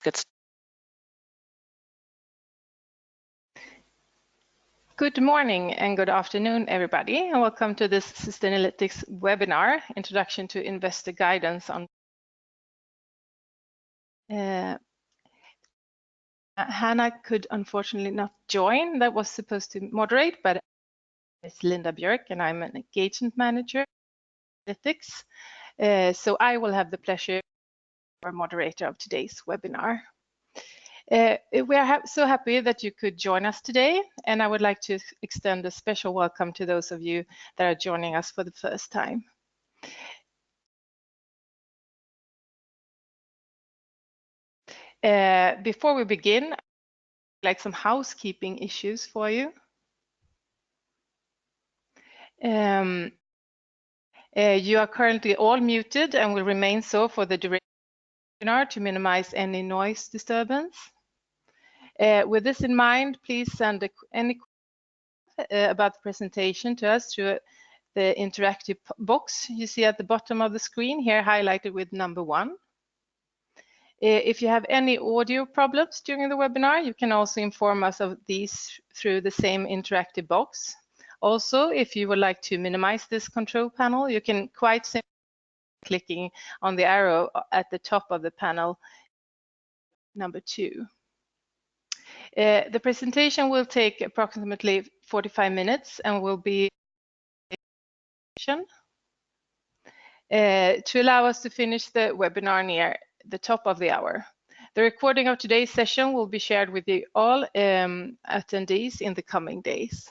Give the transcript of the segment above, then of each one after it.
get. Good morning and good afternoon, everybody, and welcome to this Sustainalytics webinar, Introduction to Investor Guidance on. Hannah could unfortunately not join. That was supposed to moderate, but it's Linda Björk, and I'm an engagement manager at Analytics. So I will have the pleasure of being moderator of today's webinar. We are so happy that you could join us today, and I would like to extend a special welcome to those of you that are joining us for the first time. Before we begin, I'd like some housekeeping issues for you. You are currently all muted and will remain so for the duration of the webinar to minimize any noise disturbance. With this in mind, please send any questions about the presentation to us through the interactive box you see at the bottom of the screen here, highlighted with number 1. If you have any audio problems during the webinar, you can also inform us of these through the same interactive box. Also, if you would like to minimize this control panel, you can quite simply clicking on the arrow at the top of the panel, number 2. The presentation will take approximately 45 minutes and will be to allow us to finish the webinar near the top of the hour. The recording of today's session will be shared with you all attendees in the coming days.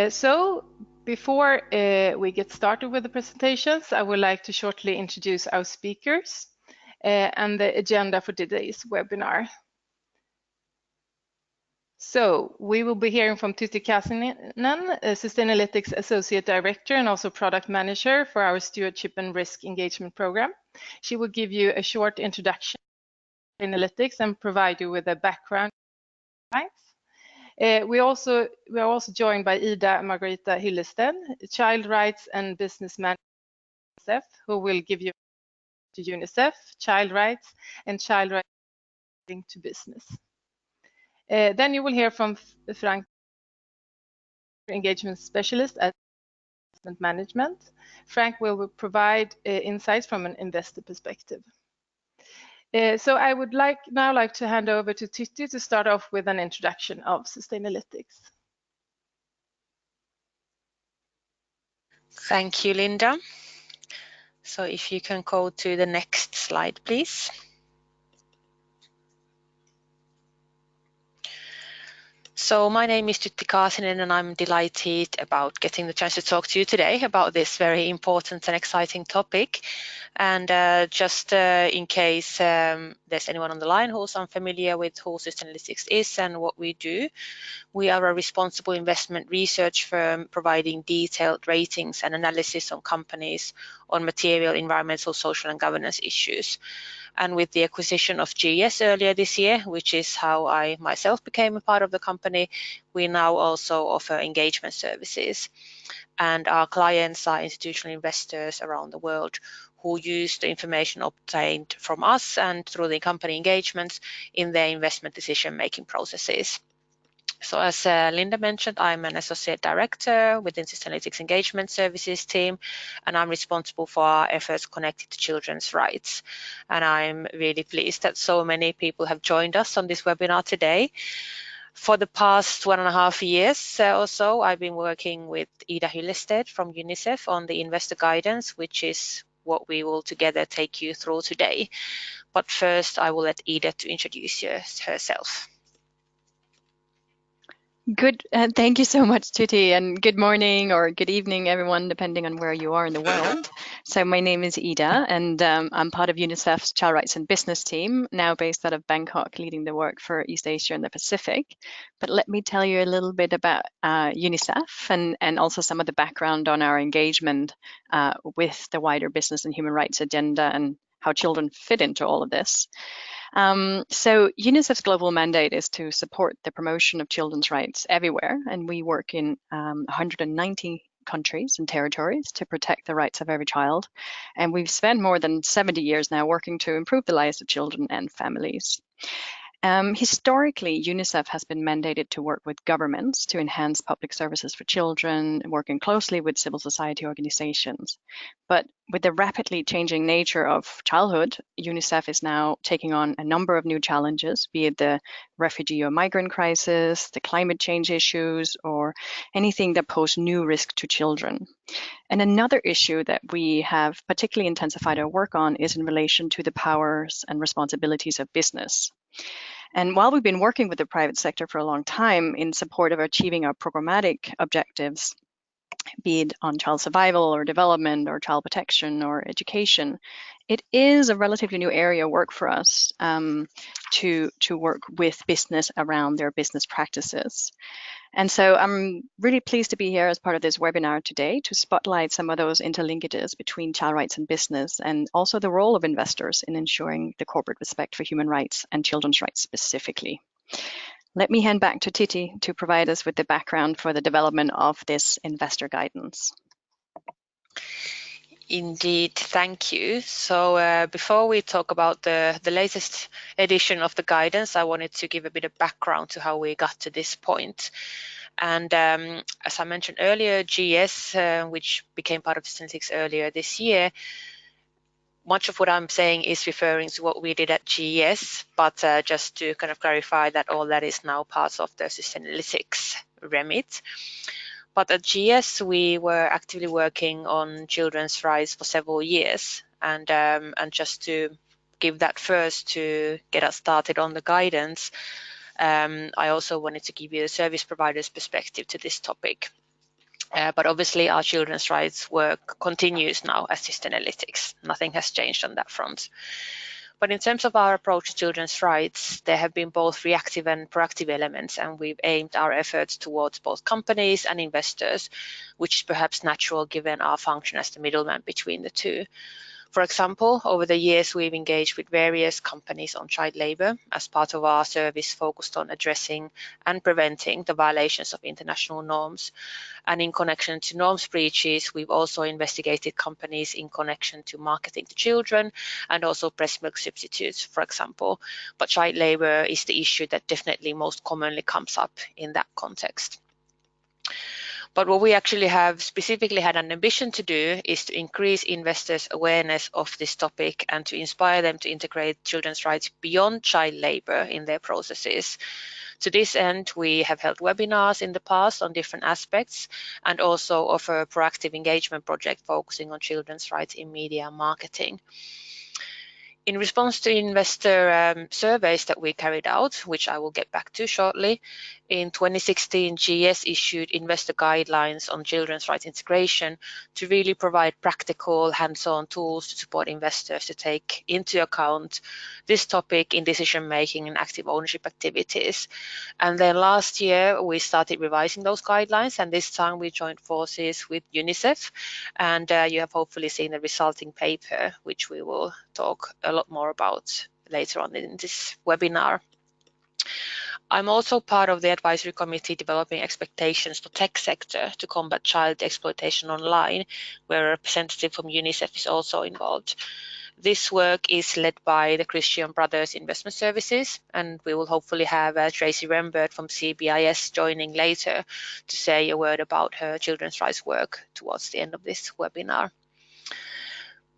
So before we get started with the presentations, I would like to shortly introduce our speakers and the agenda for today's webinar. So we will be hearing from Tutti Kaasinen, Sustainalytics Associate Director and also Product Manager for our Stewardship and Risk Engagement Program. She will give you a short introduction to Sustainalytics and provide you with a background. We are also joined by Ida Margarita Hillested, Child Rights and Business Manager at UNICEF, who will give you to UNICEF, child rights, and child rights linked to business. Then you will hear from Frank, Engagement Specialist at Investment Management. Frank will provide insights from an investor perspective. So I would now like to hand over to Tutti to start off with an introduction of Sustainalytics. Thank you, Linda. So if you can go to the next slide, please. So my name is Tutti Kaasinen, and I'm delighted about getting the chance to talk to you today about this very important and exciting topic. And just in case there's anyone on the line who's unfamiliar with who Sustainalytics is and what we do, we are a responsible investment research firm providing detailed ratings and analysis on companies on material, environmental, social and governance issues. And with the acquisition of GS earlier this year, which is how I myself became a part of the company, we now also offer engagement services. And our clients are institutional investors around the world who use the information obtained from us and through the company engagements in their investment decision-making processes. So as Linda mentioned, I'm an associate director within Sustainalytics Engagement Services team, and I'm responsible for our efforts connected to children's rights. And I'm really pleased that so many people have joined us on this webinar today. For the past 1.5 years or so, I've been working with Ida Hillested from UNICEF on the investor guidance, which is what we will together take you through today. But first, I will let Ida to introduce herself. Good. Thank you so much, Tutti, and good morning or good evening, everyone, depending on where you are in the world. So my name is Ida, and I'm part of UNICEF's Child Rights and Business team, now based out of Bangkok, leading the work for East Asia and the Pacific. But let me tell you a little bit about UNICEF and also some of the background on our engagement with the wider business and human rights agenda and how children fit into all of this. So UNICEF's global mandate is to support the promotion of children's rights everywhere, and we work in 190 countries and territories to protect the rights of every child. And we've spent more than 70 years now working to improve the lives of children and families. Historically, UNICEF has been mandated to work with governments to enhance public services for children, working closely with civil society organizations. But with the rapidly changing nature of childhood, UNICEF is now taking on a number of new challenges, be it the refugee or migrant crisis, the climate change issues, or anything that pose new risk to children. And another issue that we have particularly intensified our work on is in relation to the powers and responsibilities of business. And while we've been working with the private sector for a long time in support of achieving our programmatic objectives, be it on child survival or development or child protection or education, it is a relatively new area of work for us to work with business around their business practices. And so I'm really pleased to be here as part of this webinar today to spotlight some of those interlinkages between child rights and business, and also the role of investors in ensuring the corporate respect for human rights and children's rights specifically. Let me hand back to Titi to provide us with the background for the development of this investor guidance. Indeed, thank you. So before we talk about the latest edition of the guidance, I wanted to give a bit of background to how we got to this point. And as I mentioned earlier, GS, which became part of Sustainalytics earlier this year, much of what I'm saying is referring to what we did at GS, but just to kind of clarify that all that is now part of the Sustainalytics remit. But at GS, we were actively working on children's rights for several years. And just to give that first to get us started on the guidance, I also wanted to give you the service provider's perspective to this topic. But obviously, our children's rights work continues now as Sustainalytics. Nothing has changed on that front. But in terms of our approach to children's rights, there have been both reactive and proactive elements, and we've aimed our efforts towards both companies and investors, which is perhaps natural given our function as the middleman between the two. For example, over the years, we've engaged with various companies on child labour as part of our service focused on addressing and preventing the violations of international norms. And in connection to norms breaches, we've also investigated companies in connection to marketing to children and also breast milk substitutes, for example. But child labour is the issue that definitely most commonly comes up in that context. But what we actually have specifically had an ambition to do is to increase investors' awareness of this topic and to inspire them to integrate children's rights beyond child labour in their processes. To this end, we have held webinars in the past on different aspects and also offer a proactive engagement project focusing on children's rights in media and marketing. In response to investor surveys that we carried out, which I will get back to shortly, in 2016, GS issued investor guidelines on children's rights integration to really provide practical, hands-on tools to support investors to take into account this topic in decision-making and active ownership activities. And then last year, we started revising those guidelines, and this time we joined forces with UNICEF, and you have hopefully seen the resulting paper, which we will talk a lot more about later on in this webinar. I'm also part of the advisory committee developing expectations for tech sector to combat child exploitation online, where a representative from UNICEF is also involved. This work is led by the Christian Brothers Investment Services, and we will hopefully have Tracy Rembert from CBIS joining later to say a word about her children's rights work towards the end of this webinar.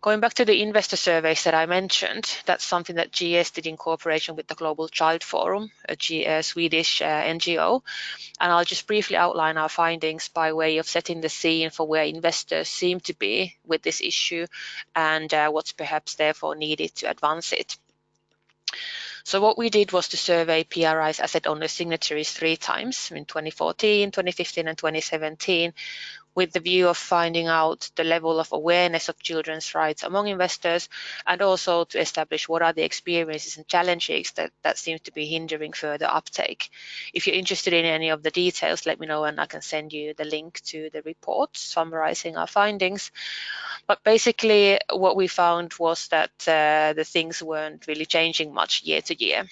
Going back to the investor surveys that I mentioned, that's something that GS did in cooperation with the Global Child Forum, a Swedish NGO. And I'll just briefly outline our findings by way of setting the scene for where investors seem to be with this issue and what's perhaps therefore needed to advance it. So what we did was to survey PRI's asset owner signatories 3 times in 2014, 2015 and 2017, with the view of finding out the level of awareness of children's rights among investors and also to establish what are the experiences and challenges that seem to be hindering further uptake. If you're interested in any of the details, let me know and I can send you the link to the report summarizing our findings. But basically what we found was that the things weren't really changing much year to year.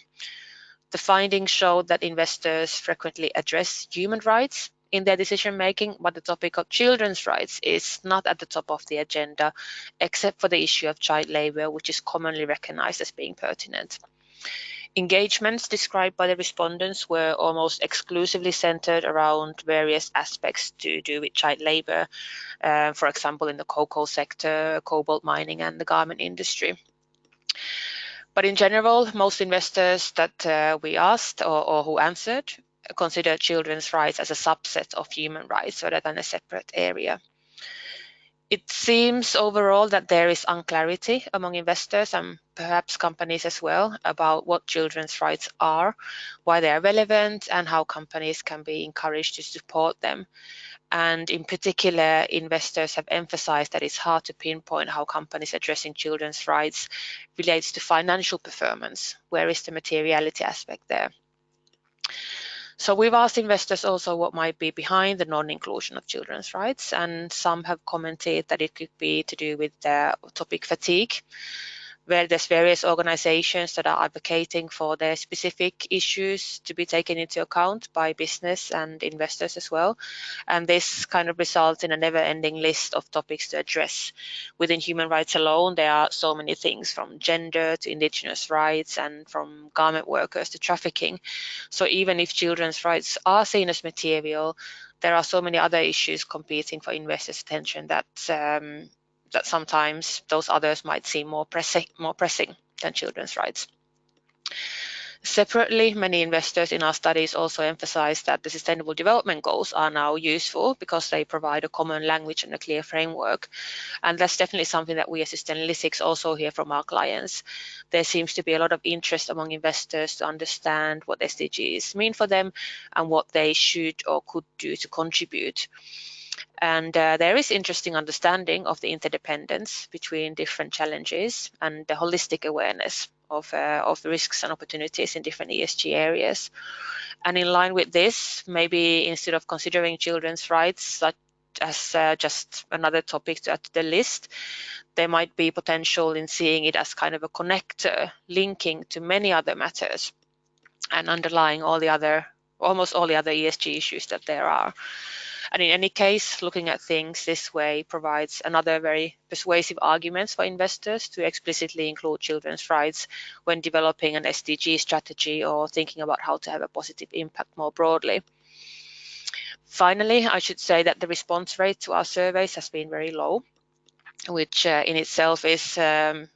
The findings showed that investors frequently address human rights in their decision making, but the topic of children's rights is not at the top of the agenda, except for the issue of child labor, which is commonly recognized as being pertinent. Engagements described by the respondents were almost exclusively centered around various aspects to do with child labor, for example, in the cocoa sector, cobalt mining, and the garment industry. But in general, most investors that we asked or who answered consider children's rights as a subset of human rights rather than a separate area. It seems overall that there is unclarity among investors and perhaps companies as well about what children's rights are, why they are relevant, and how companies can be encouraged to support them. And in particular, investors have emphasized that it's hard to pinpoint how companies addressing children's rights relates to financial performance. Where is the materiality aspect there? So we've asked investors also what might be behind the non-inclusion of children's rights, and some have commented that it could be to do with topic fatigue, where there's various organizations that are advocating for their specific issues to be taken into account by business and investors as well. And this kind of results in a never-ending list of topics to address. Within human rights alone, there are so many things, from gender to indigenous rights and from garment workers to trafficking. So even if children's rights are seen as material, there are so many other issues competing for investors' attention that sometimes those others might seem more pressing than children's rights. Separately, many investors in our studies also emphasize that the Sustainable Development Goals are now useful because they provide a common language and a clear framework. And that's definitely something that we as Sustainalytics also hear from our clients. There seems to be a lot of interest among investors to understand what SDGs mean for them and what they should or could do to contribute. And there is interesting understanding of the interdependence between different challenges and the holistic awareness of the risks and opportunities in different ESG areas. And in line with this, maybe instead of considering children's rights as just another topic to add to the list, there might be potential in seeing it as kind of a connector linking to many other matters and underlying almost all the other ESG issues that there are. And in any case, looking at things this way provides another very persuasive argument for investors to explicitly include children's rights when developing an SDG strategy or thinking about how to have a positive impact more broadly. Finally, I should say that the response rate to our surveys has been very low, which in itself is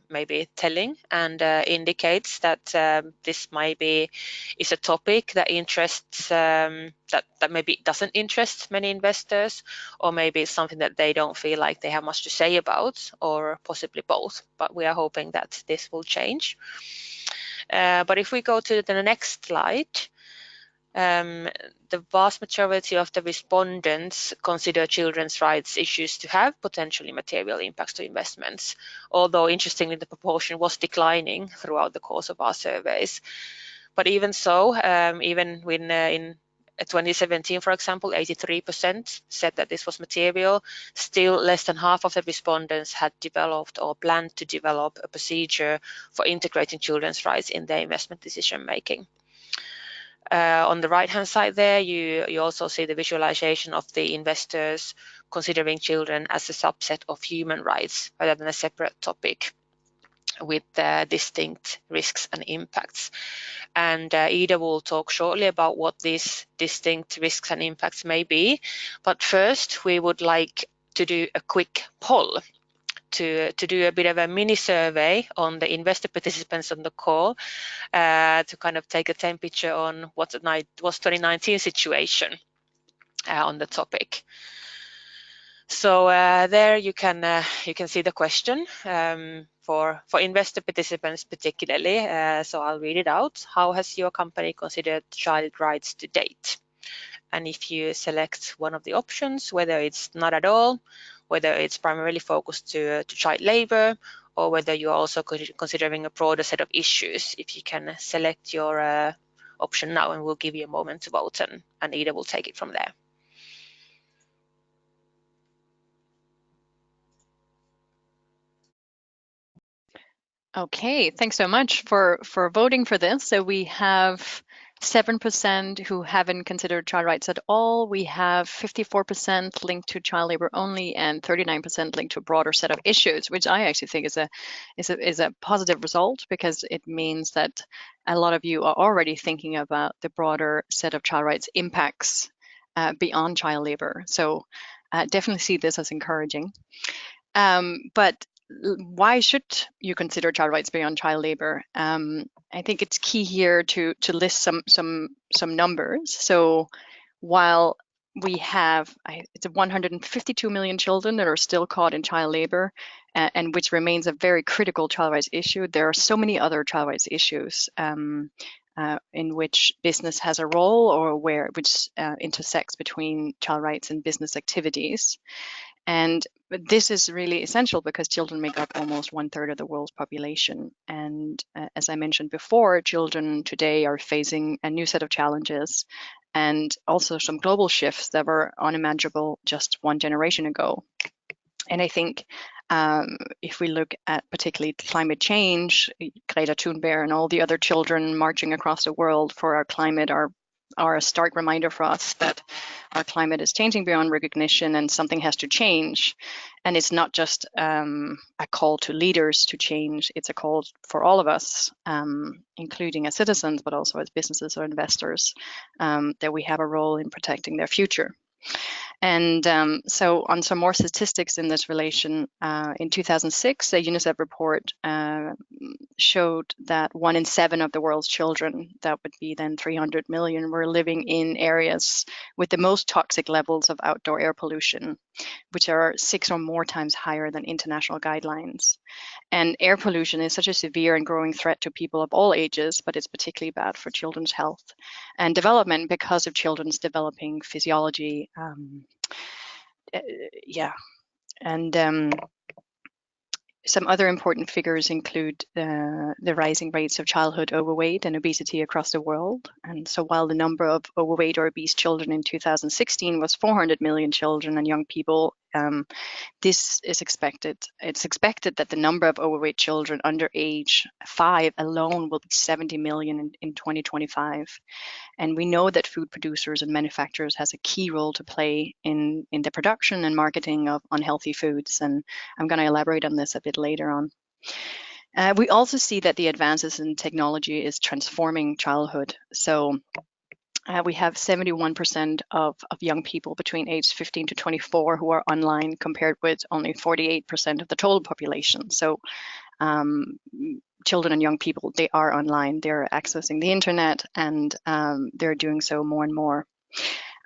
maybe telling and indicates that this maybe is a topic that interests that maybe doesn't interest many investors, or maybe it's something that they don't feel like they have much to say about, or possibly both. But we are hoping that this will change. But if we go to the next slide, the vast majority of the respondents consider children's rights issues to have potentially material impacts to investments, although interestingly the proportion was declining throughout the course of our surveys. But even so, even when in 2017, for example, 83% said that this was material, still less than half of the respondents had developed or planned to develop a procedure for integrating children's rights in their investment decision making. On the right-hand side there, you also see the visualization of the investors considering children as a subset of human rights rather than a separate topic with distinct risks and impacts. And Ida will talk shortly about what these distinct risks and impacts may be. But first, we would like to do a quick poll to do a bit of a mini survey on the investor participants on the call to kind of take a temperature on what was 2019 situation on the topic. So there you can see the question for investor participants particularly. So I'll read it out. How has your company considered child rights to date? And if you select one of the options, whether it's not at all, whether it's primarily focused to child labor, or whether you're also considering a broader set of issues, if you can select your option now, and we'll give you a moment to vote, and Ida will take it from there. Okay, thanks so much for voting for this. So we have 7% who haven't considered child rights at all. We have 54% linked to child labor only, and 39% linked to a broader set of issues, which I actually think is a positive result, because it means that a lot of you are already thinking about the broader set of child rights impacts beyond child labor. So definitely see this as encouraging. But why should you consider child rights beyond child labor? I think it's key here to list some numbers. So while we have it's 152 million children that are still caught in child labor, and which remains a very critical child rights issue, there are so many other child rights issues in which business has a role, or which intersects between child rights and business activities. And this is really essential because children make up almost 1/3 of the world's population. And as I mentioned before, children today are facing a new set of challenges, and also some global shifts that were unimaginable just one generation ago. And I think if we look at particularly climate change, Greta Thunberg and all the other children marching across the world for our climate are a stark reminder for us that our climate is changing beyond recognition, and something has to change. And it's not just a call to leaders to change, it's a call for all of us, including as citizens, but also as businesses or investors, that we have a role in protecting their future. And so on some more statistics in this relation, in 2006, a UNICEF report showed that 1 in 7 of the world's children, that would be then 300 million, were living in areas with the most toxic levels of outdoor air pollution, which are 6 or more times higher than international guidelines. And air pollution is such a severe and growing threat to people of all ages, but it's particularly bad for children's health and development because of children's developing physiology. And some other important figures include the rising rates of childhood overweight and obesity across the world. And so while the number of overweight or obese children in 2016 was 400 million children and young people, this is expected. It's expected that the number of overweight children under age 5 alone will be 70 million in 2025. And we know that food producers and manufacturers has a key role to play in the production and marketing of unhealthy foods. And I'm going to elaborate on this a bit later on. We also see that the advances in technology is transforming childhood. So we have 71% of young people between age 15 to 24 who are online, compared with only 48% of the total population. So children and young people, they are online, they're accessing the internet, and they're doing so more and more.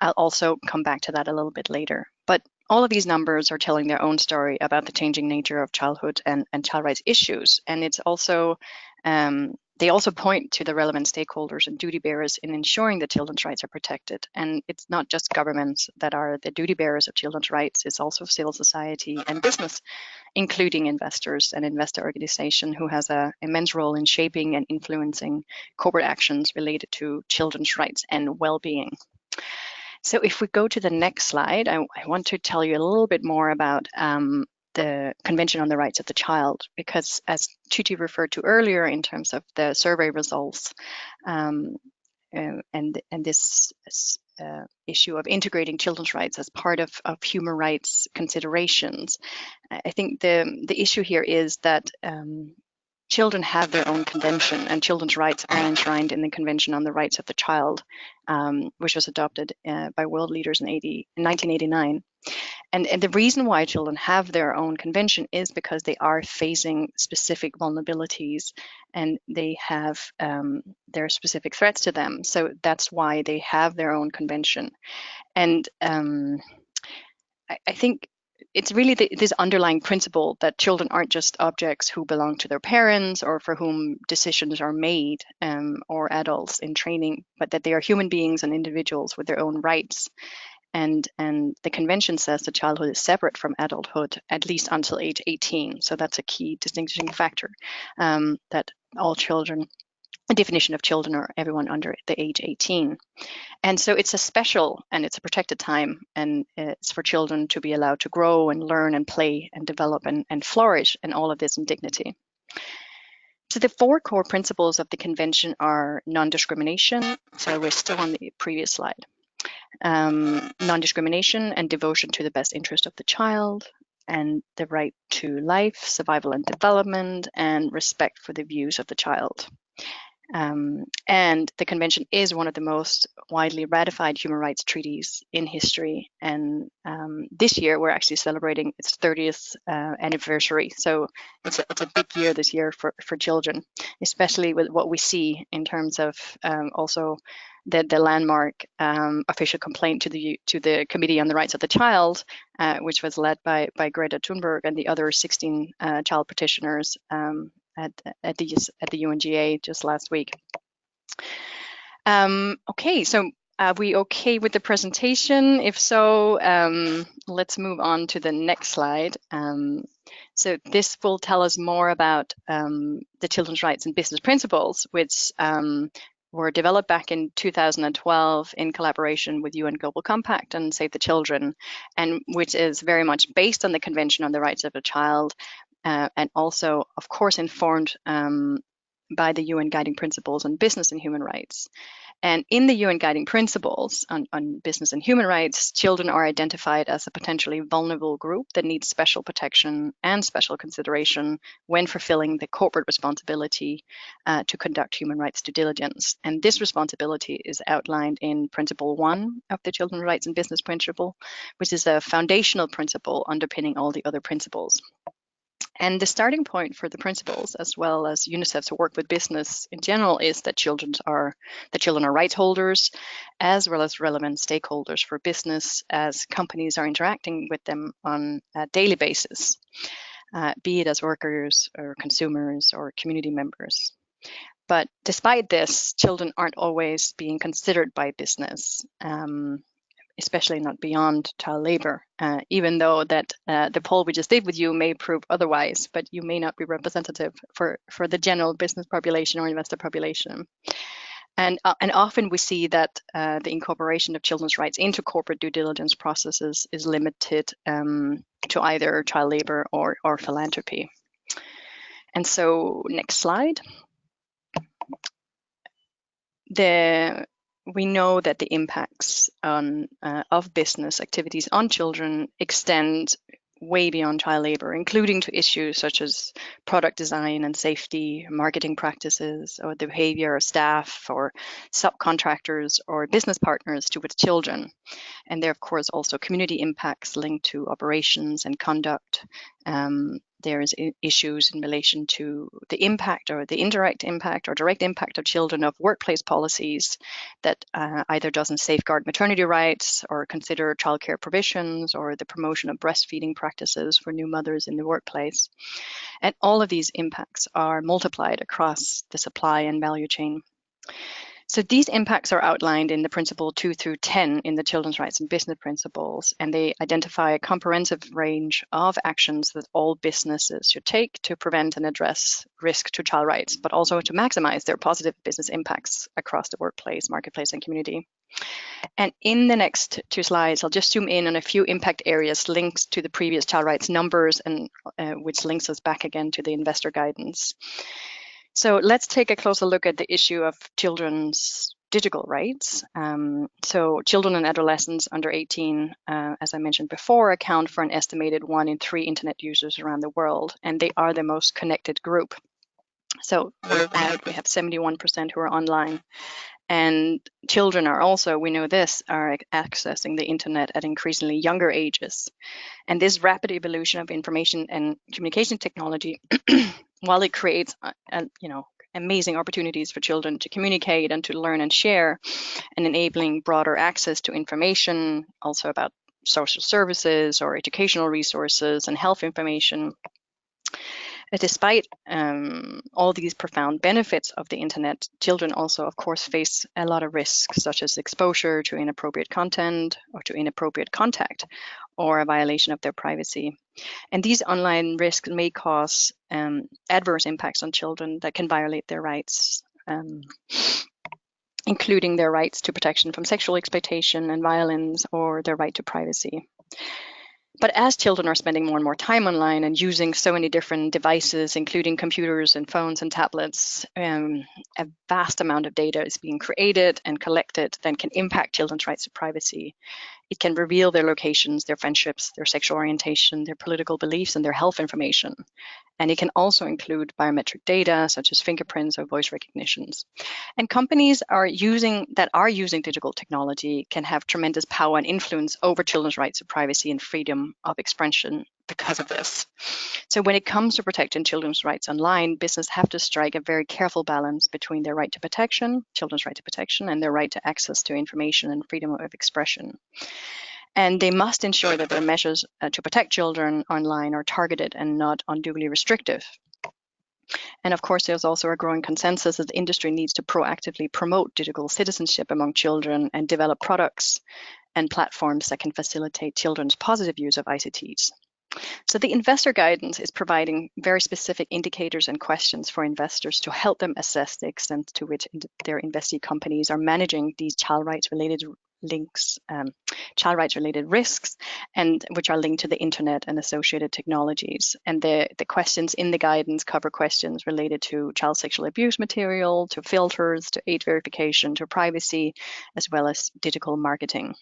I'll also come back to that a little bit later. But all of these numbers are telling their own story about the changing nature of childhood and child rights issues. And it's also, they also point to the relevant stakeholders and duty bearers in ensuring that children's rights are protected. And it's not just governments that are the duty bearers of children's rights, it's also civil society and business, including investors and investor organization, who has an immense role in shaping and influencing corporate actions related to children's rights and well-being. So if we go to the next slide, I want to tell you a little bit more about the Convention on the Rights of the Child, because as Judy referred to earlier in terms of the survey results, and this issue of integrating children's rights as part of human rights considerations, I think the issue here is that children have their own convention, and children's rights are enshrined in the Convention on the Rights of the Child, which was adopted by world leaders in 1989. And the reason why children have their own convention is because they are facing specific vulnerabilities, and they have their specific threats to them. So that's why they have their own convention. And I think it's really this underlying principle that children aren't just objects who belong to their parents or for whom decisions are made, or adults in training, but that they are human beings and individuals with their own rights. And the convention says that childhood is separate from adulthood, at least until age 18. So that's a key distinguishing factor, that all children, the definition of children are everyone under the age 18. And so it's a special and it's a protected time, and it's for children to be allowed to grow and learn and play and develop and flourish, and all of this in dignity. So the 4 core principles of the convention are non-discrimination. So we're still on the previous slide. Non-discrimination and devotion to the best interest of the child, and the right to life, survival and development, and respect for the views of the child. And the convention is one of the most widely ratified human rights treaties in history. And this year, we're actually celebrating its 30th anniversary. So it's a big year this year for children, especially with what we see in terms of also the landmark official complaint to the Committee on the Rights of the Child, which was led by Greta Thunberg and the other 16 child petitioners at the UNGA just last week. Okay, so are we okay with the presentation? If so, let's move on to the next slide. So this will tell us more about the children's rights and business principles, which were developed back in 2012 in collaboration with UN Global Compact and Save the Children, and which is very much based on the Convention on the Rights of the Child, and also, of course, informed by the UN Guiding Principles on Business and Human Rights. And in the UN Guiding Principles on Business and Human Rights, children are identified as a potentially vulnerable group that needs special protection and special consideration when fulfilling the corporate responsibility to conduct human rights due diligence. And this responsibility is outlined in Principle 1 of the Children's Rights and Business Principle, which is a foundational principle underpinning all the other principles. And the starting point for the principles, as well as UNICEF's work with business in general, is that children are rights holders, as well as relevant stakeholders for business, as companies are interacting with them on a daily basis, be it as workers or consumers or community members. But despite this, children aren't always being considered by business, especially not beyond child labor, even though that the poll we just did with you may prove otherwise, but you may not be representative for the general business population or investor population. And often we see that the incorporation of children's rights into corporate due diligence processes is limited to either child labor or philanthropy. And so, next slide. We know that the impacts of business activities on children extend way beyond child labor, including to issues such as product design and safety, marketing practices, or the behavior of staff or subcontractors or business partners to its children. And there are, of course, also community impacts linked to operations and conduct. There's issues in relation to the impact or the indirect impact or direct impact of children of workplace policies that either doesn't safeguard maternity rights or consider childcare provisions or the promotion of breastfeeding practices for new mothers in the workplace. And all of these impacts are multiplied across the supply and value chain. So these impacts are outlined in the Principle 2 through 10 in the Children's Rights and Business Principles, and they identify a comprehensive range of actions that all businesses should take to prevent and address risk to child rights, but also to maximize their positive business impacts across the workplace, marketplace, and community. And in the next 2 slides, I'll just zoom in on a few impact areas linked to the previous child rights numbers, and which links us back again to the investor guidance. So let's take a closer look at the issue of children's digital rights. So children and adolescents under 18, as I mentioned before, account for an estimated 1 in 3 internet users around the world, and they are the most connected group. So worldwide, we have 71% who are online. And children are also, we know this, are accessing the internet at increasingly younger ages. And this rapid evolution of information and communication technology, while it creates, amazing opportunities for children to communicate and to learn and share, and enabling broader access to information, also about social services or educational resources and health information. Despite all these profound benefits of the internet, children also, of course, face a lot of risks, such as exposure to inappropriate content or to inappropriate contact, or a violation of their privacy. And these online risks may cause adverse impacts on children that can violate their rights, including their rights to protection from sexual exploitation and violence, or their right to privacy. But as children are spending more and more time online and using so many different devices, including computers and phones and tablets, a vast amount of data is being created and collected that can impact children's rights to privacy. It can reveal their locations, their friendships, their sexual orientation, their political beliefs, and their health information. And it can also include biometric data such as fingerprints or voice recognitions. And companies are using digital technology can have tremendous power and influence over children's rights to privacy and freedom of expression because of this. So when it comes to protecting children's rights online, business have to strike a very careful balance between their right to protection, children's right to protection, and their right to access to information and freedom of expression. And they must ensure that their measures to protect children online are targeted and not unduly restrictive. And of course, there's also a growing consensus that the industry needs to proactively promote digital citizenship among children and develop products and platforms that can facilitate children's positive use of ICTs. So the investor guidance is providing very specific indicators and questions for investors to help them assess the extent to which their investee companies are managing these child rights related risks, and which are linked to the internet and associated technologies. And the questions in the guidance cover questions related to child sexual abuse material, to filters, to age verification, to privacy, as well as digital marketing.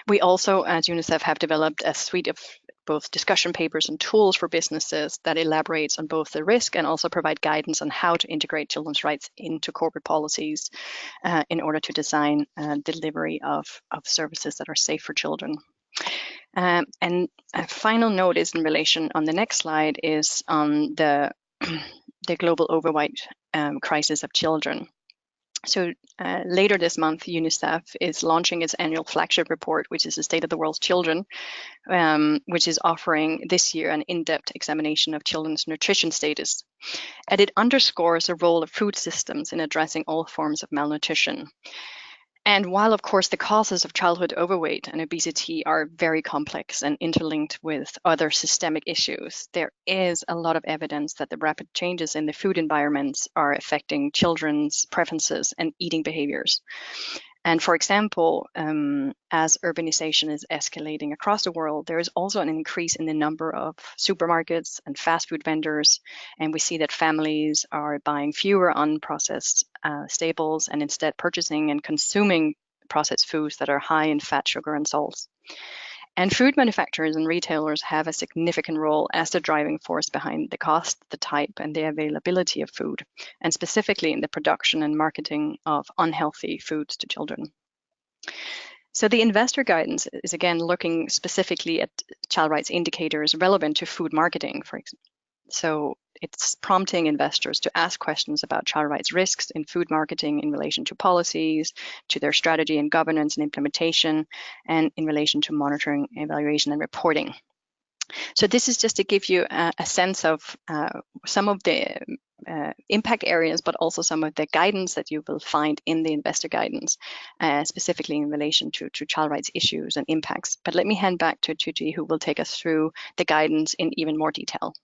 We also, as UNICEF, have developed a suite of both discussion papers and tools for businesses that elaborates on both the risk and also provide guidance on how to integrate children's rights into corporate policies in order to design delivery of services that are safe for children. And a final note is in relation on the next slide is on the global overweight crisis of children. So later this month, UNICEF is launching its annual flagship report, which is the State of the World's Children, which is offering this year an in-depth examination of children's nutrition status. And it underscores the role of food systems in addressing all forms of malnutrition. And while, of course, the causes of childhood overweight and obesity are very complex and interlinked with other systemic issues, there is a lot of evidence that the rapid changes in the food environments are affecting children's preferences and eating behaviors. And for example, as urbanization is escalating across the world, there is also an increase in the number of supermarkets and fast food vendors. And we see that families are buying fewer unprocessed staples and instead purchasing and consuming processed foods that are high in fat, sugar, and salts. And food manufacturers and retailers have a significant role as the driving force behind the cost, the type, and the availability of food, and specifically in the production and marketing of unhealthy foods to children. So the investor guidance is again looking specifically at child rights indicators relevant to food marketing, for example. So it's prompting investors to ask questions about child rights risks in food marketing in relation to policies, to their strategy and governance and implementation, and in relation to monitoring, evaluation, and reporting. So this is just to give you a sense of some of the impact areas, but also some of the guidance that you will find in the investor guidance, specifically in relation to child rights issues and impacts. But let me hand back to Judy, who will take us through the guidance in even more detail.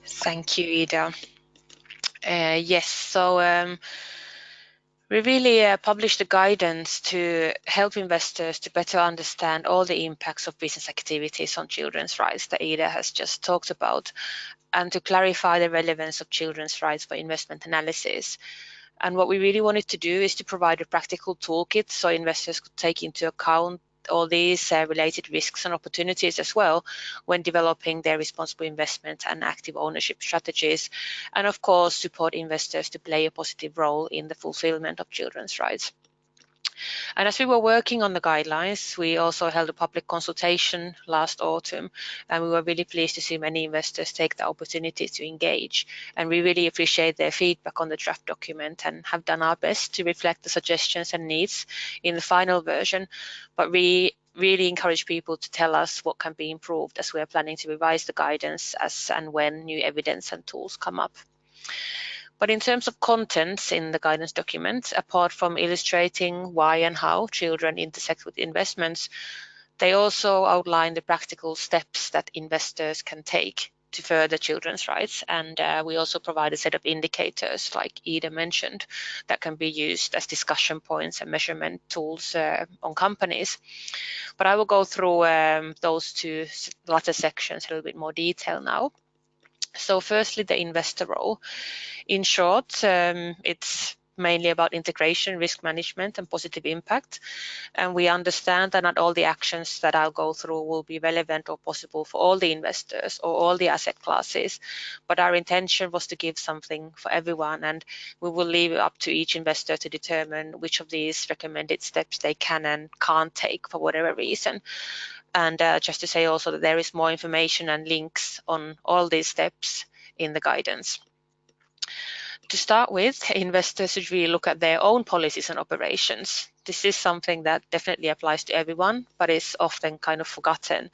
Thank you, Ida. Yes, so we really published the guidance to help investors to better understand all the impacts of business activities on children's rights that Ida has just talked about, and to clarify the relevance of children's rights for investment analysis. And what we really wanted to do is to provide a practical toolkit so investors could take into account all these related risks and opportunities as well when developing their responsible investment and active ownership strategies, and of course support investors to play a positive role in the fulfillment of children's rights. And as we were working on the guidelines, we also held a public consultation last autumn, and we were really pleased to see many investors take the opportunity to engage. And we really appreciate their feedback on the draft document and have done our best to reflect the suggestions and needs in the final version. But we really encourage people to tell us what can be improved, as we are planning to revise the guidance as and when new evidence and tools come up. But in terms of contents in the guidance document, apart from illustrating why and how children intersect with investments, they also outline the practical steps that investors can take to further children's rights, and we also provide a set of indicators, like Ida mentioned, that can be used as discussion points and measurement tools on companies. But I will go through those two latter sections in a little bit more detail now. So firstly, the investor role. In short, it's mainly about integration, risk management, and positive impact. And we understand that not all the actions that I'll go through will be relevant or possible for all the investors or all the asset classes, but our intention was to give something for everyone, and we will leave it up to each investor to determine which of these recommended steps they can and can't take for whatever reason. And just to say also that there is more information and links on all these steps in the guidance. To start with, investors should really look at their own policies and operations. This is something that definitely applies to everyone, but is often kind of forgotten,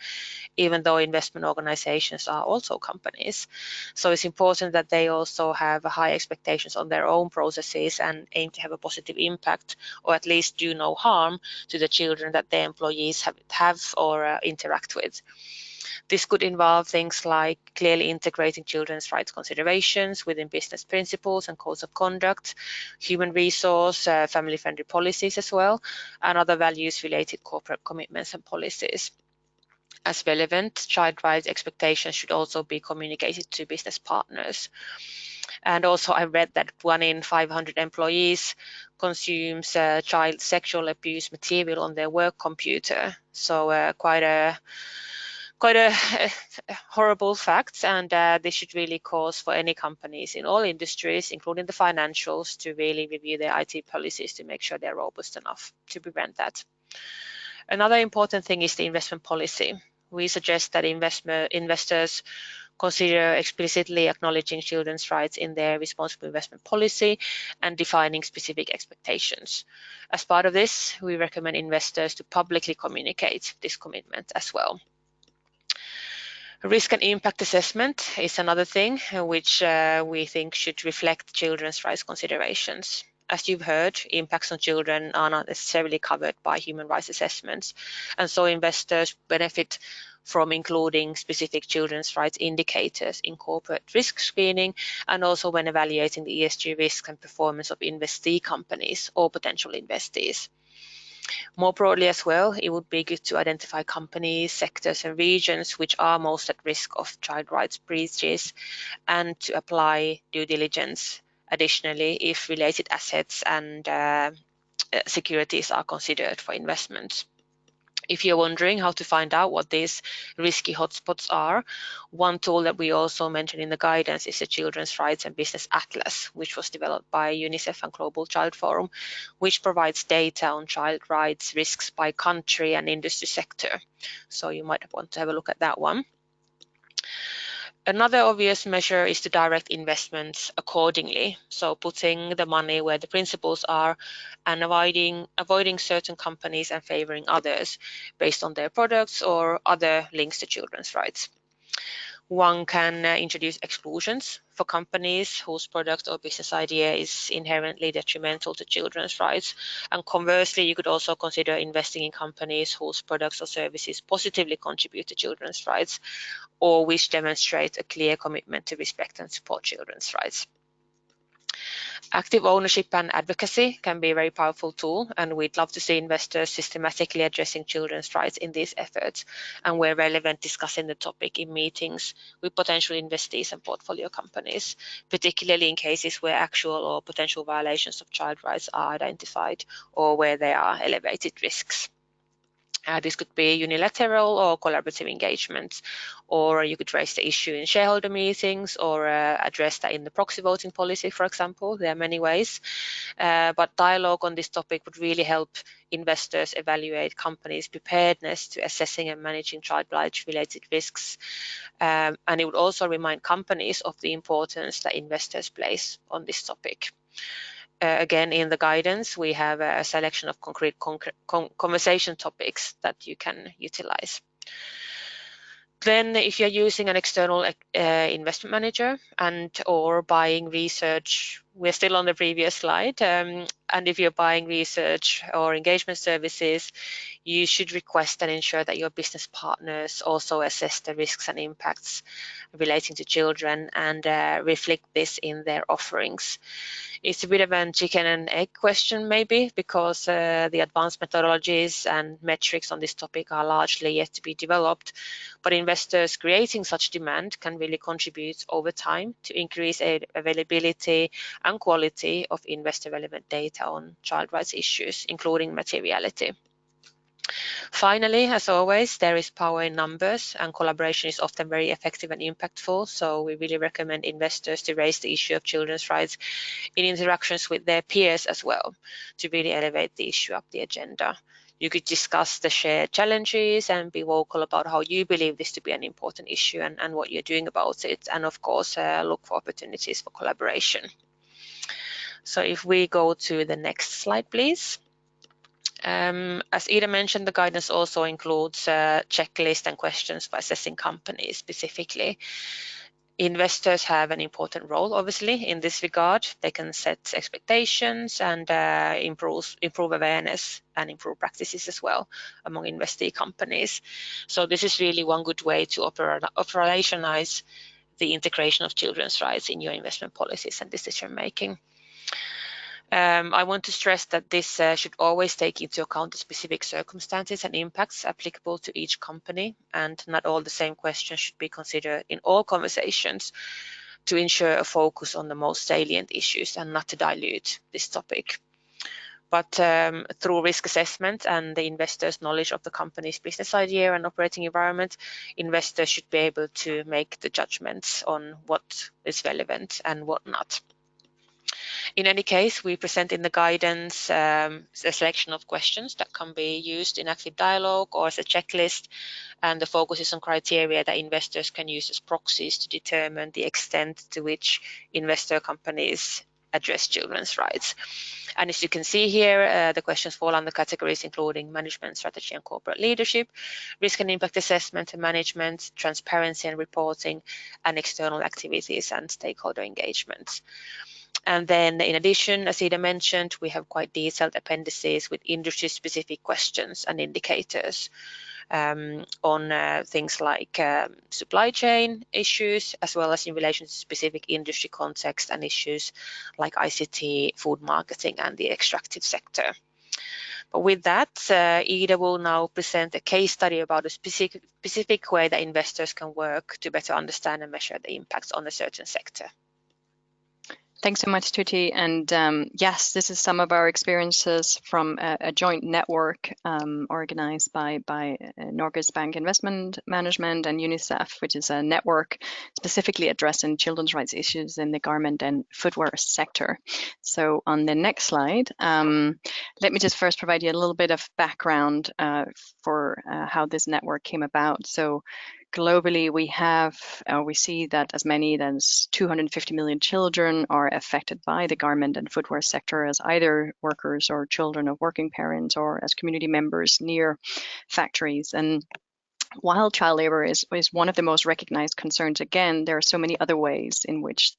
even though investment organizations are also companies. So it's important that they also have high expectations on their own processes and aim to have a positive impact, or at least do no harm to the children that their employees have or interact with. This could involve things like clearly integrating children's rights considerations within business principles and codes of conduct, human resource, family-friendly policies as well, and other values-related corporate commitments and policies. As relevant, child rights expectations should also be communicated to business partners. And also I read that 1 in 500 employees consumes child sexual abuse material on their work computer. So quite a horrible fact, and this should really cause for any companies in all industries, including the financials, to really review their IT policies to make sure they're robust enough to prevent that. Another important thing is the investment policy. We suggest that investors consider explicitly acknowledging children's rights in their responsible investment policy and defining specific expectations. As part of this, we recommend investors to publicly communicate this commitment as well. Risk and impact assessment is another thing which we think should reflect children's rights considerations. As you've heard, impacts on children are not necessarily covered by human rights assessments, and so investors benefit from including specific children's rights indicators in corporate risk screening, and also when evaluating the ESG risk and performance of investee companies or potential investees. More broadly as well, it would be good to identify companies, sectors and regions which are most at risk of child rights breaches, and to apply due diligence additionally if related assets and securities are considered for investments. If you're wondering how to find out what these risky hotspots are, one tool that we also mentioned in the guidance is the Children's Rights and Business Atlas, which was developed by UNICEF and Global Child Forum, which provides data on child rights risks by country and industry sector. So you might want to have a look at that one. Another obvious measure is to direct investments accordingly, so putting the money where the principles are and avoiding certain companies and favoring others based on their products or other links to children's rights. One can introduce exclusions for companies whose product or business idea is inherently detrimental to children's rights. And conversely, you could also consider investing in companies whose products or services positively contribute to children's rights, or which demonstrate a clear commitment to respect and support children's rights. Active ownership and advocacy can be a very powerful tool, and we'd love to see investors systematically addressing children's rights in these efforts, and where relevant, discussing the topic in meetings with potential investees and portfolio companies, particularly in cases where actual or potential violations of child rights are identified or where there are elevated risks. This could be unilateral or collaborative engagements, or you could raise the issue in shareholder meetings or address that in the proxy voting policy, for example. There are many ways, but dialogue on this topic would really help investors evaluate companies' preparedness to assessing and managing child rights-related risks, and it would also remind companies of the importance that investors place on this topic. Again, in the guidance, we have a selection of concrete conversation topics that you can utilize. Then, if you're using an external investment manager and or buying research, we're still on the previous slide, And if you're buying research or engagement services, you should request and ensure that your business partners also assess the risks and impacts relating to children and reflect this in their offerings. It's a bit of a chicken and egg question maybe, because the advanced methodologies and metrics on this topic are largely yet to be developed, but investors creating such demand can really contribute over time to increase availability and quality of investor relevant data on child rights issues, including materiality. Finally, as always, there is power in numbers, and collaboration is often very effective and impactful. So we really recommend investors to raise the issue of children's rights in interactions with their peers as well, to really elevate the issue up the agenda. You could discuss the shared challenges and be vocal about how you believe this to be an important issue and what you're doing about it. And of course, look for opportunities for collaboration. So if we go to the next slide, please. As Ida mentioned, the guidance also includes a checklist and questions for assessing companies specifically. Investors have an important role, obviously, in this regard. They can set expectations and improve awareness and improve practices as well among investee companies. So this is really one good way to operationalize the integration of children's rights in your investment policies and decision making. I want to stress that this should always take into account the specific circumstances and impacts applicable to each company, and not all the same questions should be considered in all conversations to ensure a focus on the most salient issues and not to dilute this topic. But through risk assessment and the investor's knowledge of the company's business idea and operating environment, investors should be able to make the judgments on what is relevant and what not. In any case, we present in the guidance a selection of questions that can be used in active dialogue or as a checklist, and the focus is on criteria that investors can use as proxies to determine the extent to which investor companies address children's rights. And as you can see here, the questions fall under categories including management, strategy and corporate leadership, risk and impact assessment and management, transparency and reporting, and external activities and stakeholder engagements. And then in addition, as Ida mentioned, we have quite detailed appendices with industry-specific questions and indicators on things like supply chain issues, as well as in relation to specific industry context and issues like ICT, food marketing, and the extractive sector. But with that, Ida will now present a case study about a specific way that investors can work to better understand and measure the impacts on a certain sector. Thanks so much, Tuti. And yes, this is some of our experiences from a joint network organized by Norges Bank Investment Management and UNICEF, which is a network specifically addressing children's rights issues in the garment and footwear sector. So on the next slide, let me just first provide you a little bit of background for how this network came about. So globally, we see that as many as 250 million children are affected by the garment and footwear sector as either workers or children of working parents or as community members near factories. And while child labor is one of the most recognized concerns, again, there are so many other ways in which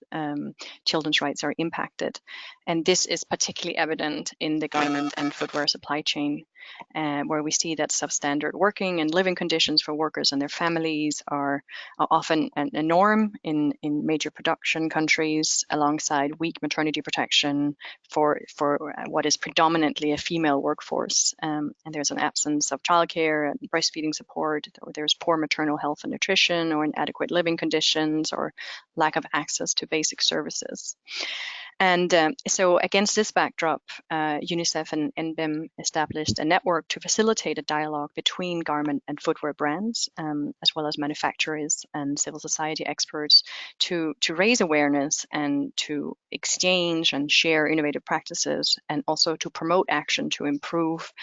children's rights are impacted. And this is particularly evident in the garment and footwear supply chain, where we see that substandard working and living conditions for workers and their families are often a norm in major production countries, alongside weak maternity protection for what is predominantly a female workforce. And there's an absence of childcare and breastfeeding support, or there's poor maternal health and nutrition, or inadequate living conditions, or lack of access to basic services. And so against this backdrop, UNICEF and NBIM established a network to facilitate a dialogue between garment and footwear brands, as well as manufacturers and civil society experts to raise awareness and to exchange and share innovative practices, and also to promote action to improve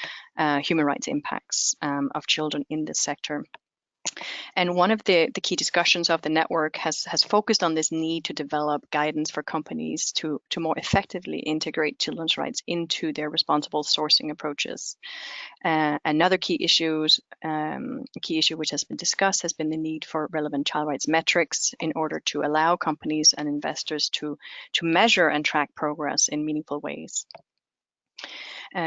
human rights impacts of children in this sector. And one of the key discussions of the network has focused on this need to develop guidance for companies to more effectively integrate children's rights into their responsible sourcing approaches. Another key issue which has been discussed has been the need for relevant child rights metrics in order to allow companies and investors to measure and track progress in meaningful ways.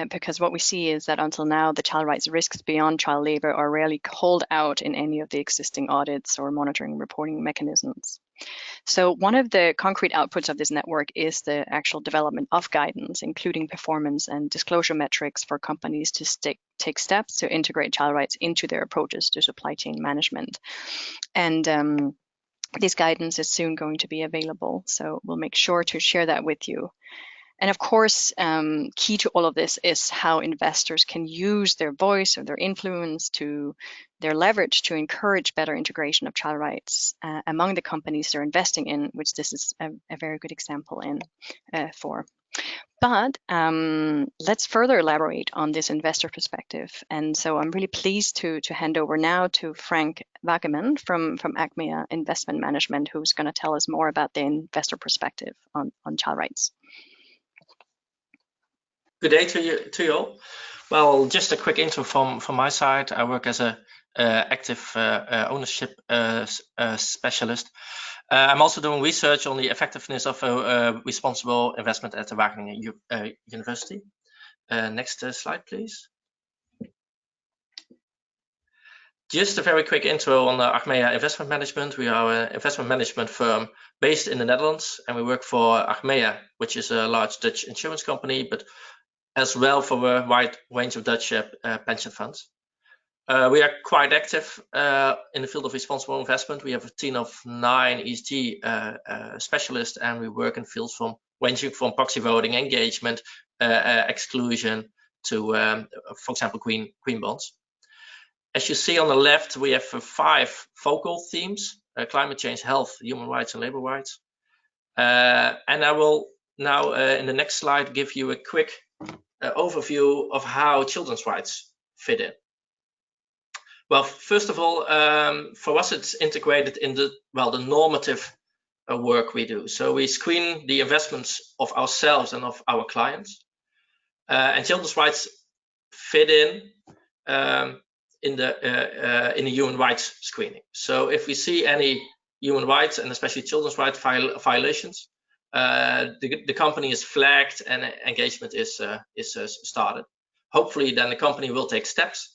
because what we see is that until now, the child rights risks beyond child labor are rarely called out in any of the existing audits or monitoring reporting mechanisms. So one of the concrete outputs of this network is the actual development of guidance, including performance and disclosure metrics for companies to take steps to integrate child rights into their approaches to supply chain management. And this guidance is soon going to be available, so we'll make sure to share that with you. And of course, key to all of this is how investors can use their voice or their influence to their leverage to encourage better integration of child rights among the companies they're investing in, which this is a very good example for. But let's further elaborate on this investor perspective. And so I'm really pleased to hand over now to Frank Bachman from Acmea Investment Management, who's going to tell us more about the investor perspective on child rights. Good day to you all. Well, just a quick intro from my side. I work as a active ownership specialist. I'm also doing research on the effectiveness of responsible investment at the Bachman University. Next slide, please. Just a very quick intro on Acmea Investment Management. We are an investment management firm based in the Netherlands, and we work for Acmea, which is a large Dutch insurance company, but as well for a wide range of Dutch pension funds. We are quite active in the field of responsible investment. We have a team of 9 ESG specialists, and we work in fields ranging from proxy voting, engagement, exclusion to, for example, green bonds. As you see on the left, we have 5 focal themes: climate change, health, human rights, and labor rights. And I will now, in the next slide, give you a quick overview of how children's rights fit in. Well, first of all, for us, it's integrated in the normative work we do. So we screen the investments of ourselves and of our clients, and children's rights fit in the human rights screening. So if we see any human rights and especially children's rights violations, the company is flagged and engagement is started. Hopefully, then the company will take steps.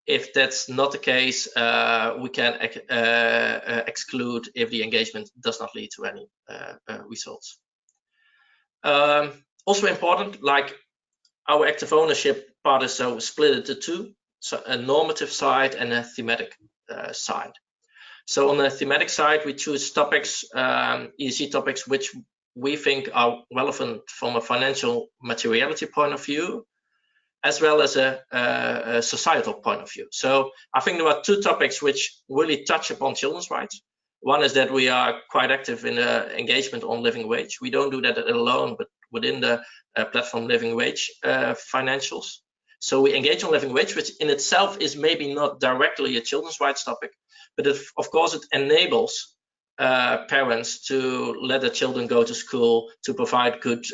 If that's not the case, we can exclude if the engagement does not lead to any results. Also important, like our active ownership part is so split into 2, so a normative side and a thematic side. So on the thematic side, we choose topics, ESG topics, which we think are relevant from a financial materiality point of view, as well as a societal point of view. So I think there are 2 topics which really touch upon children's rights. One is that we are quite active in engagement on living wage. We don't do that alone, but within the platform living wage financials. So we engage on living wage, which in itself is maybe not directly a children's rights topic, but of course it enables parents to let their children go to school, to provide good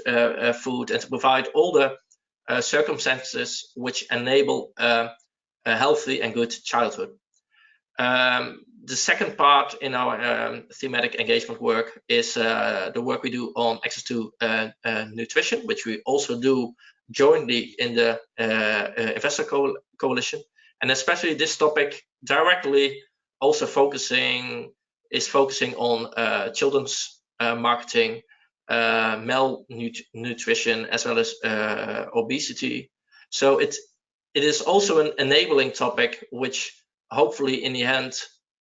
food, and to provide all the circumstances which enable a healthy and good childhood. The second part in our thematic engagement work is the work we do on access to nutrition, which we also do jointly in the Investor Coalition. And especially this topic directly also focusing on children's marketing, malnutrition, as well as obesity. So it is also an enabling topic, which hopefully in the end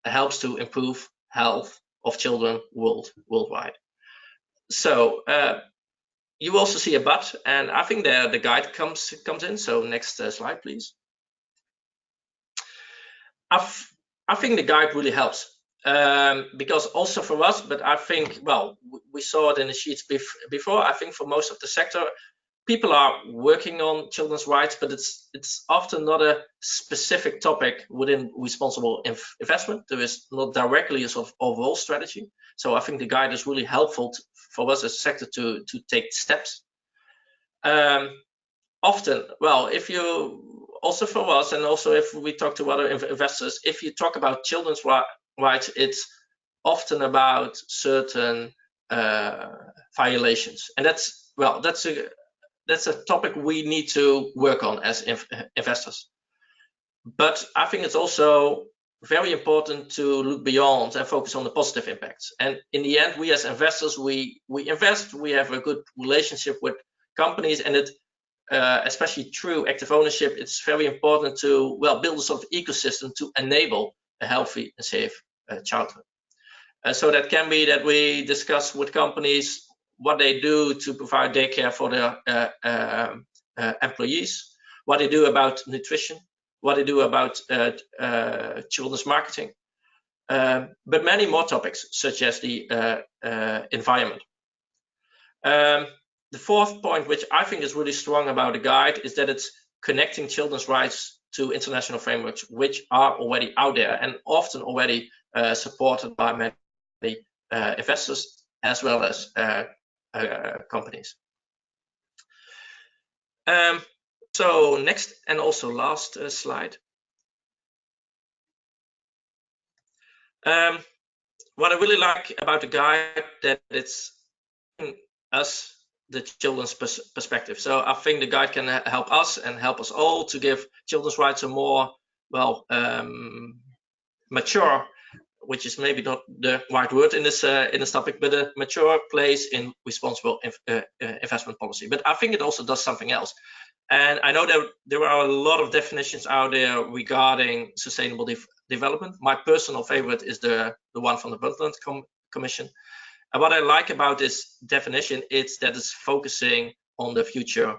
helps to improve health of children worldwide. So you also see a but, and I think the guide comes in. So next slide, please. I think the guide really helps. Because also for us, but I think, well, we saw it in the sheets before. I think for most of the sector, people are working on children's rights, but it's often not a specific topic within responsible investment. There is not directly a sort of overall strategy. So I think the guide is really helpful for us as a sector to take steps. Often, well, if you also for us, and also if we talk to other investors, if you talk about children's rights, it's often about certain violations, and that's that's a topic we need to work on as investors. But I think it's also very important to look beyond and focus on the positive impacts. And in the end, we as investors, we invest, we have a good relationship with companies, and it especially through active ownership, it's very important to build a sort of ecosystem to enable a healthy and safe childhood. So that can be that we discuss with companies what they do to provide daycare for their employees, what they do about nutrition, what they do about children's marketing, but many more topics such as the environment. The fourth point, which I think is really strong about the guide, is that it's connecting children's rights to international frameworks, which are already out there and often already supported by many investors as well as companies. So next and also last slide. What I really like about the guide, that it's us the children's perspective. So I think the guide can help us and help us all to give children's rights a more mature, which is maybe not the right word in this topic, but a mature place in responsible investment policy. But I think it also does something else. And I know that there are a lot of definitions out there regarding sustainable development. My personal favorite is the one from the Bachman Commission. And what I like about this definition is that it's focusing on the future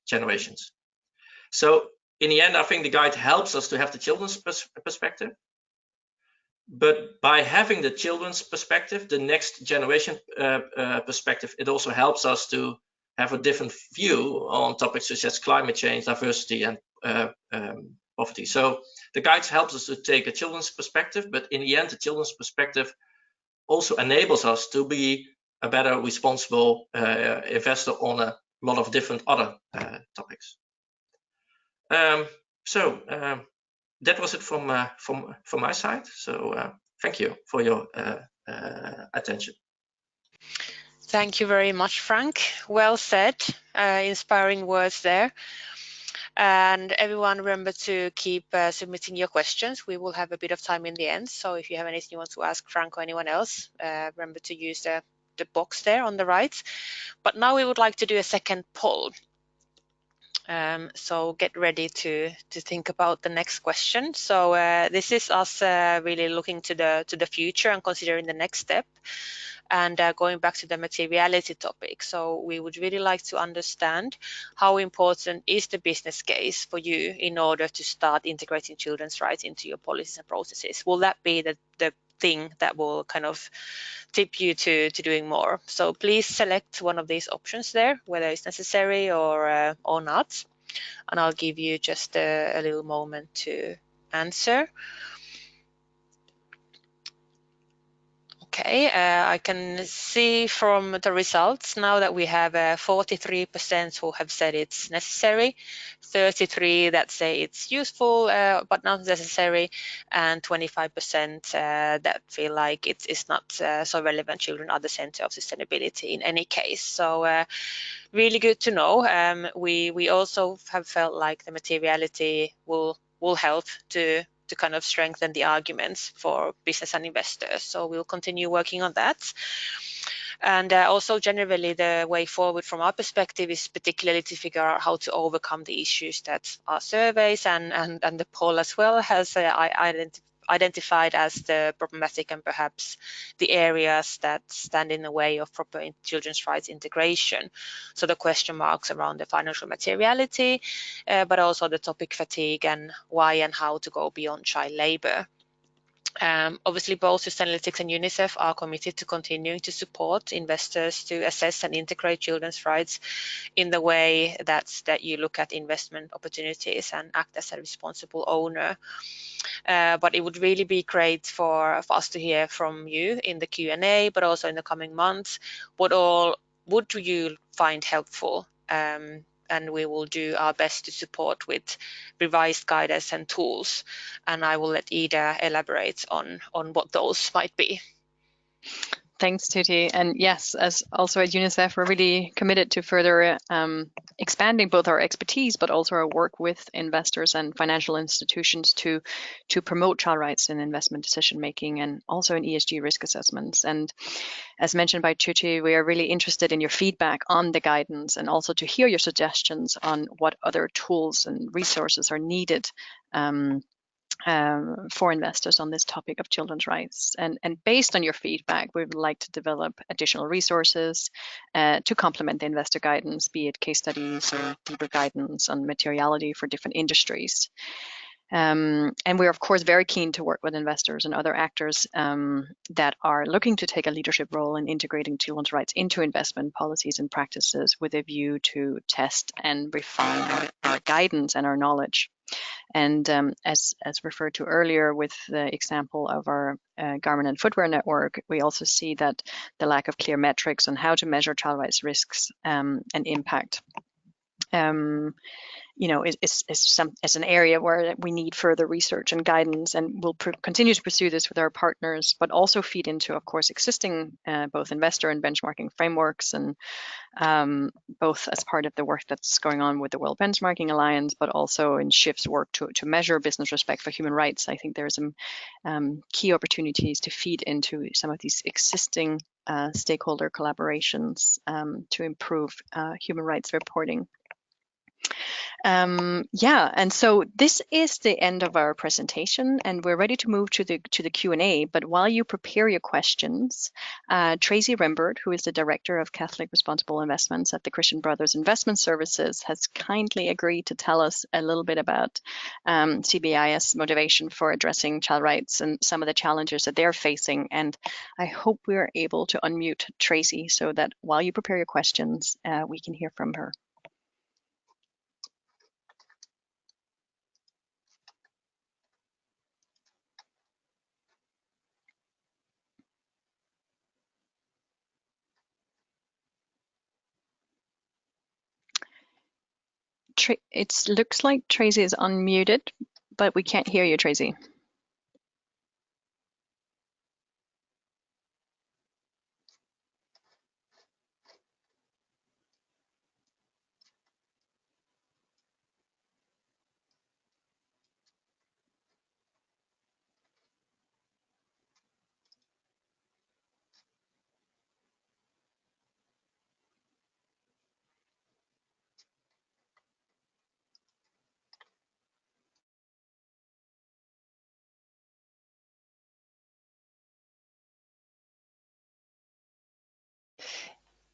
generations. So in the end, I think the guide helps us to have the children's perspective. But by having the children's perspective, the next generation perspective, it also helps us to have a different view on topics such as climate change, diversity, and poverty. So the guide helps us to take a children's perspective, but in the end, the children's perspective also enables us to be a better responsible investor on a lot of different other topics. That was it from my side. So thank you for your attention. Thank you very much, Frank. Well said. Inspiring words there. And everyone, remember to keep submitting your questions. We will have a bit of time in the end. So if you have anything you want to ask Frank or anyone else, remember to use the box there on the right. But now we would like to do a second poll. So get ready to think about the next question. So this is us really looking to the future and considering the next step. And going back to the materiality topic, so we would really like to understand how important is the business case for you in order to start integrating children's rights into your policies and processes? Will that be the thing that will kind of tip you to doing more? So please select one of these options there, whether it's necessary or not. And I'll give you just a little moment to answer. Okay, I can see from the results now that we have 43% who have said it's necessary, 33% that say it's useful but not necessary, and 25% that feel like it's not so relevant. Children are the center of sustainability in any case. So really good to know. We also have felt like the materiality will help to kind of strengthen the arguments for business and investors. So we'll continue working on that. And also generally the way forward from our perspective is particularly to figure out how to overcome the issues that our surveys and the poll as well has identified as the problematic and perhaps the areas that stand in the way of proper children's rights integration. So the question marks around the financial materiality, but also the topic fatigue and why and how to go beyond child labor. Obviously, both Sustainalytics and UNICEF are committed to continuing to support investors to assess and integrate children's rights in the way that you look at investment opportunities and act as a responsible owner. But it would really be great for us to hear from you in the Q&A, but also in the coming months, what all would you find helpful? And we will do our best to support with revised guidance and tools. And I will let Ida elaborate on what those might be. Thanks, Tuti. And yes, as also at UNICEF, we're really committed to further expanding both our expertise, but also our work with investors and financial institutions to promote child rights in investment decision making and also in ESG risk assessments. And as mentioned by Tuti, we are really interested in your feedback on the guidance and also to hear your suggestions on what other tools and resources are needed for investors on this topic of children's rights. And based on your feedback, we would like to develop additional resources to complement the investor guidance, be it case studies or deeper guidance on materiality for different industries. And we're, of course, very keen to work with investors and other actors that are looking to take a leadership role in integrating children's rights into investment policies and practices with a view to test and refine our guidance and our knowledge. And as referred to earlier with the example of our garment and footwear network, we also see that the lack of clear metrics on how to measure child rights risks and impact is an area where we need further research and guidance, and we'll continue to pursue this with our partners, but also feed into, of course, existing both investor and benchmarking frameworks, and both as part of the work that's going on with the World Benchmarking Alliance, but also in SHIF's work to measure business respect for human rights. I think there are some key opportunities to feed into some of these existing stakeholder collaborations to improve human rights reporting. And so this is the end of our presentation, and we're ready to move to the Q&A. But while you prepare your questions, Tracy Rembert, who is the Director of Catholic Responsible Investments at the Christian Brothers Investment Services, has kindly agreed to tell us a little bit about CBIS motivation for addressing child rights and some of the challenges that they're facing. And I hope we are able to unmute Tracy so that while you prepare your questions, we can hear from her. It looks like Tracy is unmuted, but we can't hear you, Tracy.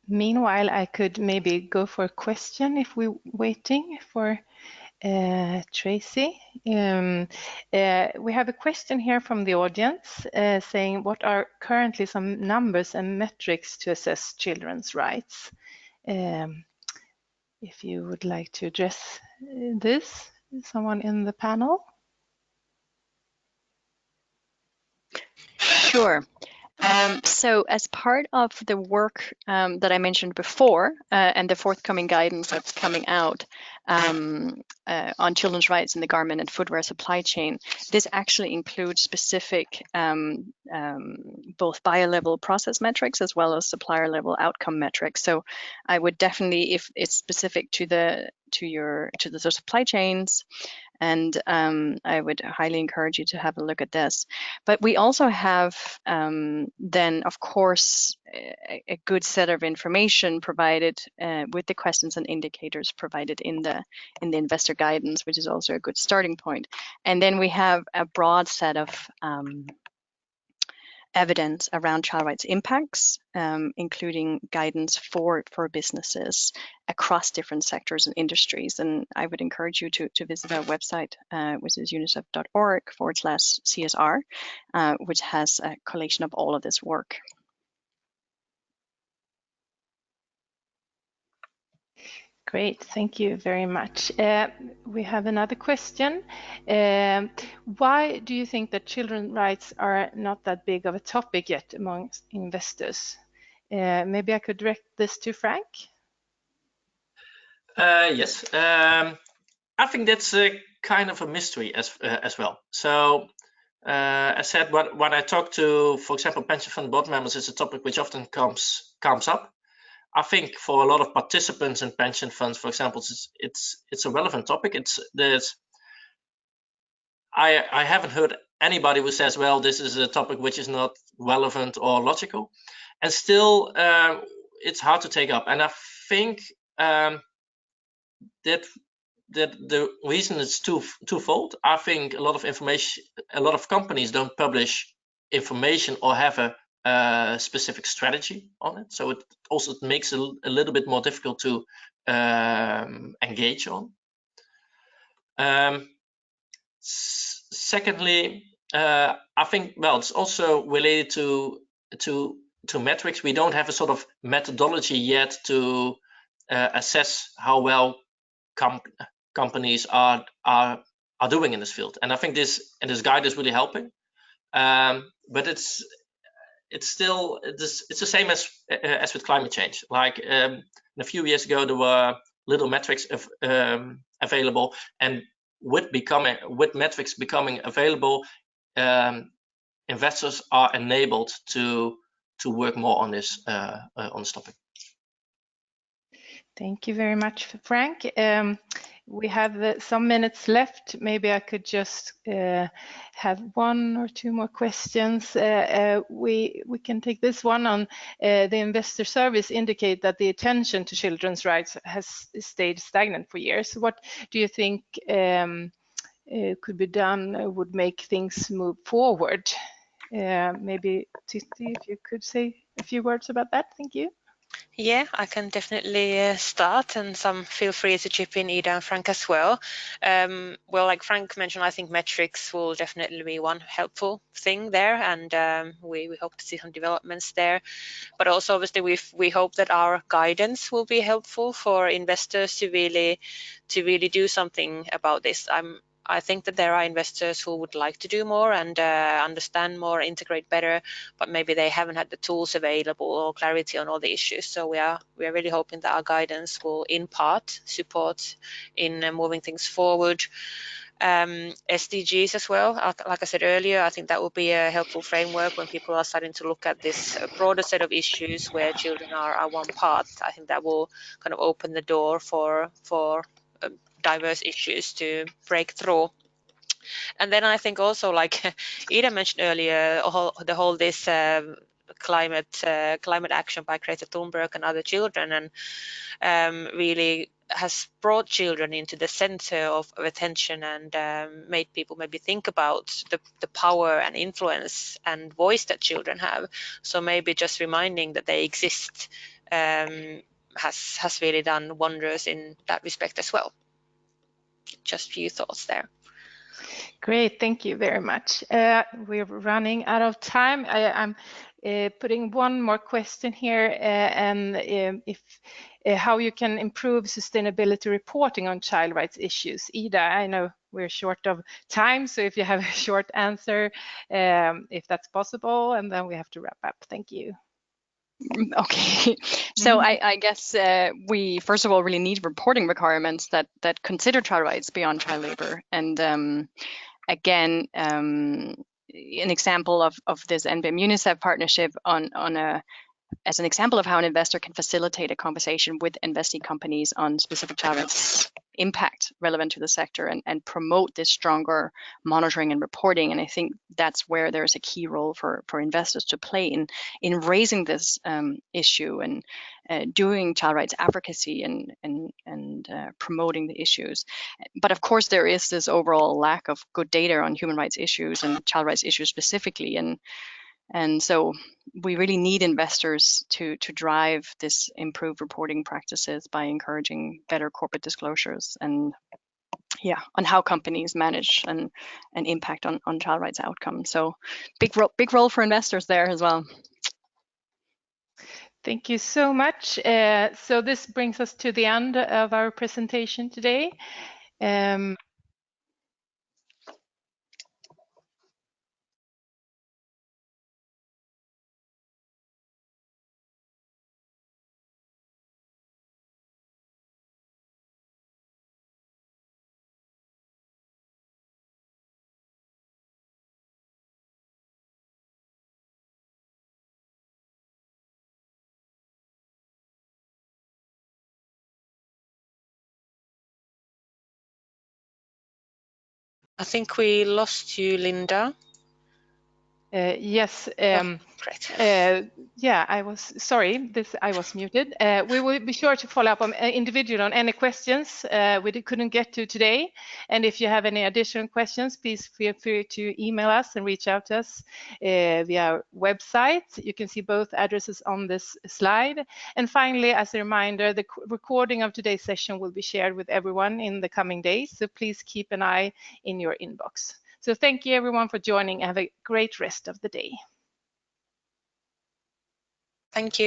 Meanwhile, I could maybe go for a question if we're waiting for Tracy. We have a question here from the audience saying, what are currently some numbers and metrics to assess children's rights? If you would like to address this, someone in the panel? Sure. So as part of the work that I mentioned before and the forthcoming guidance that's coming out on children's rights in the garment and footwear supply chain, this actually includes specific both buyer level process metrics as well as supplier level outcome metrics. So I would definitely, if it's specific to the supply chains, and I would highly encourage you to have a look at this. But we also have then, of course, a good set of information provided with the questions and indicators provided in the investor guidance, which is also a good starting point. And then we have a broad set of evidence around child rights impacts, including guidance for businesses across different sectors and industries. And I would encourage you to visit our website, which is unicef.org/CSR, which has a collation of all of this work. Great, thank you very much. We have another question. Why do you think that children's rights are not that big of a topic yet among investors? Maybe I could direct this to Frank. Yes, I think that's a kind of a mystery as well. So As said, when I talk to, for example, pension fund board members, it's a topic which often comes up. I think for a lot of participants in pension funds, for example, it's a relevant topic. I haven't heard anybody who says, well, this is a topic which is not relevant or logical, and still it's hard to take up. And I think that the reason is twofold. I think a lot of companies don't publish information or have a specific strategy on it, so it also makes it a little bit more difficult to engage on. Secondly, I think, well, it's also related to metrics. We don't have a sort of methodology yet to assess how well companies are doing in this field, and I think this guide is really helping. But it's still it's the same as with climate change. Like a few years ago, there were little metrics available, and with metrics becoming available, investors are enabled to work more on this topic. Thank you very much, Frank. We have some minutes left. Maybe I could just have one or two more questions. We can take this one on the investor surveys indicate that the attention to children's rights has stayed stagnant for years. What do you think could be done would make things move forward? Maybe Titti, if you could say a few words about that. Thank you. Yeah, I can definitely start, and some feel free to chip in, Ida and Frank as well. Well, like Frank mentioned, I think metrics will definitely be one helpful thing there, and we hope to see some developments there. But also, obviously, we hope that our guidance will be helpful for investors to really do something about this. I think that there are investors who would like to do more and understand more, integrate better, but maybe they haven't had the tools available or clarity on all the issues. So we are really hoping that our guidance will, in part, support in moving things forward. SDGs as well. Like I said earlier, I think that will be a helpful framework when people are starting to look at this broader set of issues where children are one part. I think that will kind of open the door for diverse issues to break through. And then I think also, like Ida mentioned earlier, the whole this climate action by Greta Thunberg and other children, and really has brought children into the center of attention and made people maybe think about the power and influence and voice that children have. So maybe just reminding that they exist has really done wonders in that respect as well. Just a few thoughts there. Great, thank you very much. We're running out of time. I'm putting one more question here, and if how you can improve sustainability reporting on child rights issues. Ida, I know we're short of time, so if you have a short answer, if that's possible, and then we have to wrap up. Thank you. Okay, so I guess we first of all really need reporting requirements that consider child rights beyond child labor. And again, an example of this NBIM UNICEF partnership as an example of how an investor can facilitate a conversation with investing companies on specific child rights impact relevant to the sector and promote this stronger monitoring and reporting. And I think that's where there's a key role for investors to play in raising this issue and doing child rights advocacy and promoting the issues. But of course, there is this overall lack of good data on human rights issues and child rights issues specifically. And so we really need investors to drive this improved reporting practices by encouraging better corporate disclosures and on how companies manage and impact on child rights outcomes. So big role for investors there as well. Thank you so much. So this brings us to the end of our presentation today. I think we lost you, Linda. Yes. Great. Yeah, I was sorry. I was muted. We will be sure to follow up on individual on any questions we couldn't get to today. And if you have any additional questions, please feel free to email us and reach out to us via our website. You can see both addresses on this slide. And finally, as a reminder, the recording of today's session will be shared with everyone in the coming days. So please keep an eye in your inbox. So thank you everyone for joining. Have a great rest of the day. Thank you.